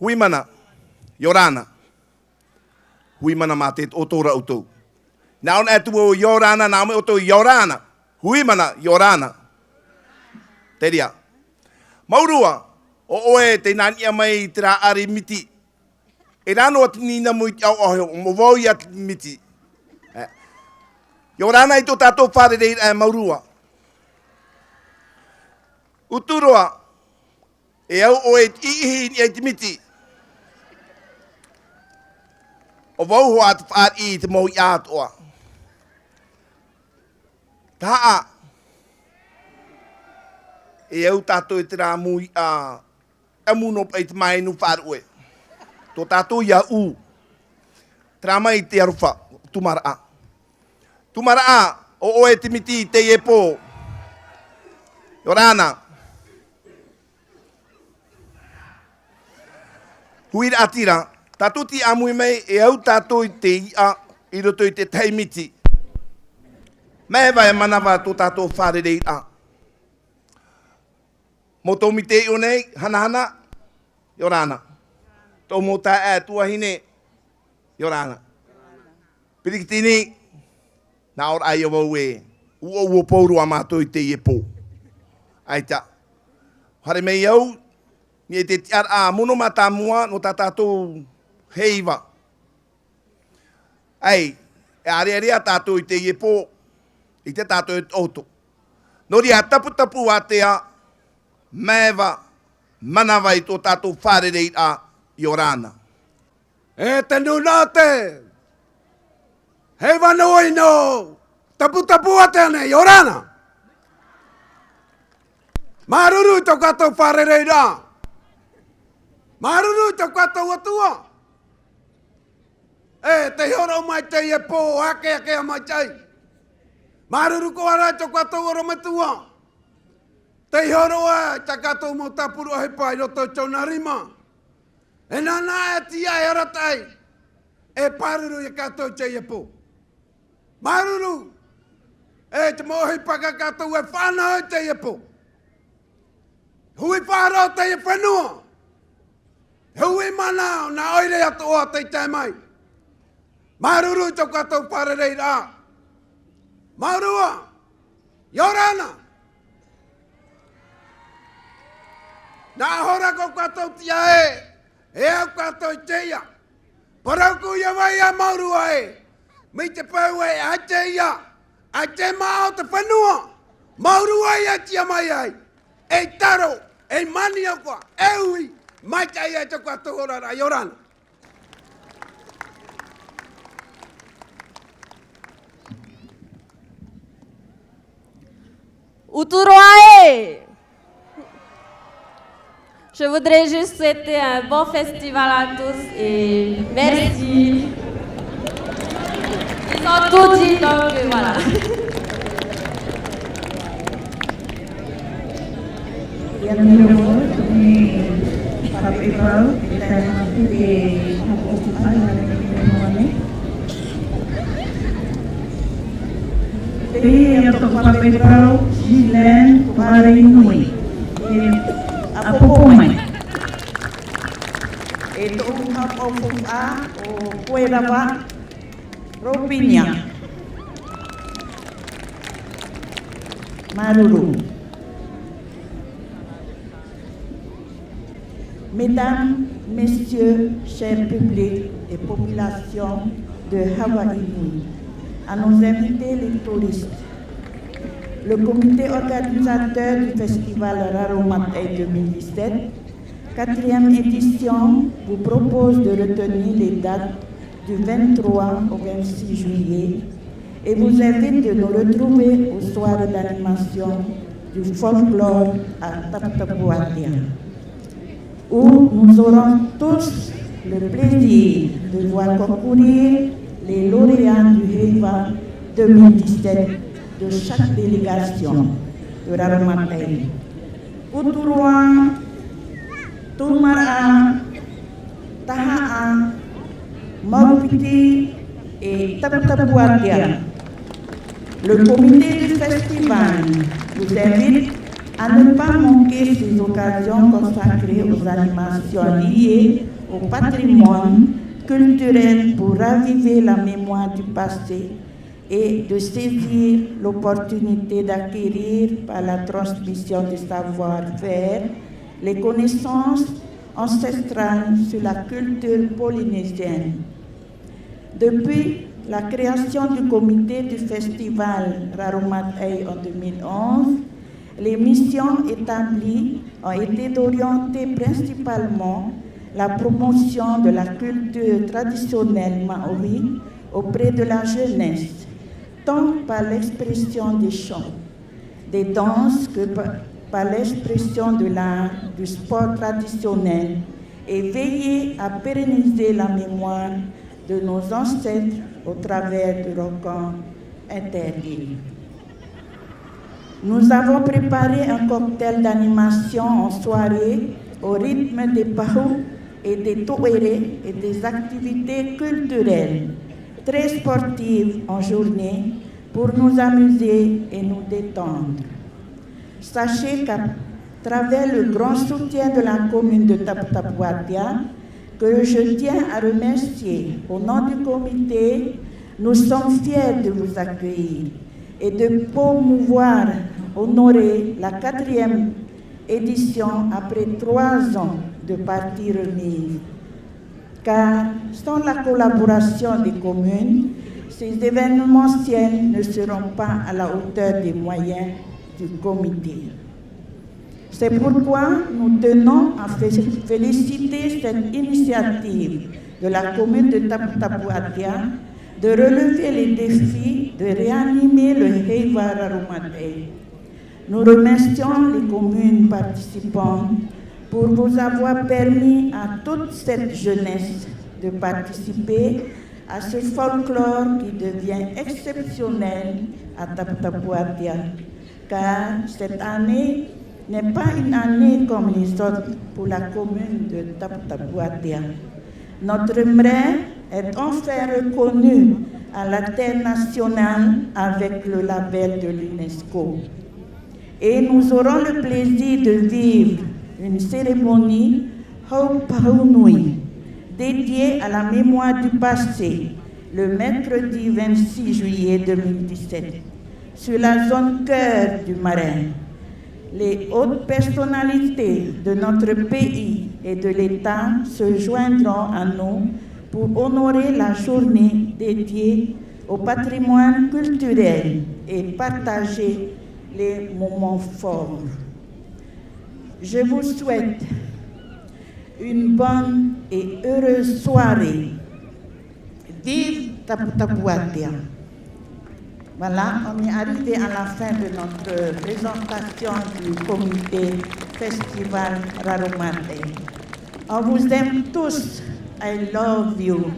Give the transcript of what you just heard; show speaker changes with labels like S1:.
S1: Hui mana, Yorana. Hui mana mate o tora utou. Naon atu o Yorana, naome o to Yorana. Hui mana, Yorana. Teria. Maurua, o oe te nania mai tira ari miti. E rano ati nina mui au ohe, o mwoi ati miti. Yorana i to tato whare rei maurua. Uturoa, e au oe ihi ni ai miti. O wau hoa atu whaar i te mau i atoa. Taha. E au tato e te rā mui a muno pai te mai nu whaar ue. Tō tato ia u. Tera mai te aruwha, tumara a. Tumara a, o oe te miti te e pō. Yorana. Huira atira. Tato ti amui mei e au tato i te ia i roto i te teimiti. Mea vai manawa tō tato whare rei a. Mo tō mi te i o nei, hana, Yorana. Tō mō tā e tuahine, Yorana. Pirikitini, nā ora ai o wau e, ua pouru a mātou i te i e pō. Aita. Hare mei au, ni e te tiara a mono mata mua no tā tātou heiva. Ai, e are tātou i te i e pō, i te tātou e oto. Nori a tapu a tea, meva, manawa i tō tātou whare rei a Yorana.
S2: E te nunate, hei wanoi no, tapu a te ane, Yorana. Maruru i tō katou whare rei a. Maruru i tō katou atua. E te horo mai te i e pō, ake a mai tai. Maruru ko ara i tō katou oro metua. Te horo e, ta katou mo tapuru ahi pai roto i tō narima. E nana e tia e aratai. E paruru i katou te i e pō. Maruru. E te mohi paka katou e whanau i te i e pō. Hui whāro te i e whenua. Hui manao na oire atu oa te i tai mai. Maruru i tō katou wharerei rā. Marua. Yorana. Nā hora ko katou tia e. E au katou teia. Parauku ia vai a maurua e. Mi te pau e a teia. A te mao te whenua. Maurua ia tia mai ai. E taro. E mani au kwa. E ui. Mai tai e te katou horara. Yorana.
S3: Uturoae! Je voudrais juste souhaiter un bon festival à tous et merci. Ils ont tout dit, donc voilà.
S4: Te to papepau Gilene Marinui. A popo mai. E to hapo a o Cuerava Ropinia. Maruru. Mesdames, Messieurs, chers publics et populations de Hawaï, à nos invités les touristes, le comité organisateur du festival Raromatei 2017, 4e édition, vous propose de retenir les dates du 23 au 26 juillet et vous invite de nous retrouver au soir d'animation du folklore à Taptapuatia, où nous aurons tous le plaisir de voir concourir les lauréats du HEVA 2017 de chaque délégation de Raromatei. Uturua, Tumara, Taha'a, Maupiti et Taptapuatia. Le comité du festival vous invite à ne pas manquer ces occasions consacrées aux animations liées au patrimoine culturel pour raviver la mémoire du passé et de saisir l'opportunité d'acquérir par la transmission du savoir-faire les connaissances ancestrales sur la culture polynésienne. Depuis la création du comité du festival Raromatei en 2011, les missions établies ont été d'orienter principalement la promotion de la culture traditionnelle maori auprès de la jeunesse, tant par l'expression des chants, des danses que par l'expression de l'art, du sport traditionnel, et veiller à pérenniser la mémoire de nos ancêtres au travers du record interîles. Nous avons préparé un cocktail d'animation en soirée au rythme des pahou et des toéré et des activités culturelles très sportives en journée pour nous amuser et nous détendre. Sachez qu'à travers le grand soutien de la commune de Taputapuatia, que je tiens à remercier au nom du comité, nous sommes fiers de vous accueillir et de promouvoir, honorer la 4e édition après 3 ans de partie remise. Car sans la collaboration des communes, ces événementiels ne seront pas à la hauteur des moyens du comité. C'est pourquoi nous tenons à féliciter cette initiative de la commune de Taputapuatia de relever les défis de réanimer le Heiva Raromatei. Nous remercions les communes participantes pour vous avoir permis à toute cette jeunesse de participer à ce folklore qui devient exceptionnel à Taputapuatia, car cette année n'est pas une année comme les autres pour la commune de Taputapuatia. Notre mère est enfin reconnue à la terre nationale avec le label de l'UNESCO. Et nous aurons le plaisir de vivre une cérémonie Haupahunui dédiée à la mémoire du passé le mercredi 26 juillet 2017 sur la zone cœur du Marin. Les hautes personnalités de notre pays et de l'État se joindront à nous pour honorer la journée dédiée au patrimoine culturel et partager les moments forts. Je vous souhaite une bonne et heureuse soirée. Vive Taputapuatia! Voilà, on est arrivé à la fin de notre présentation du comité Festival Raromatei. On vous aime tous. I love you.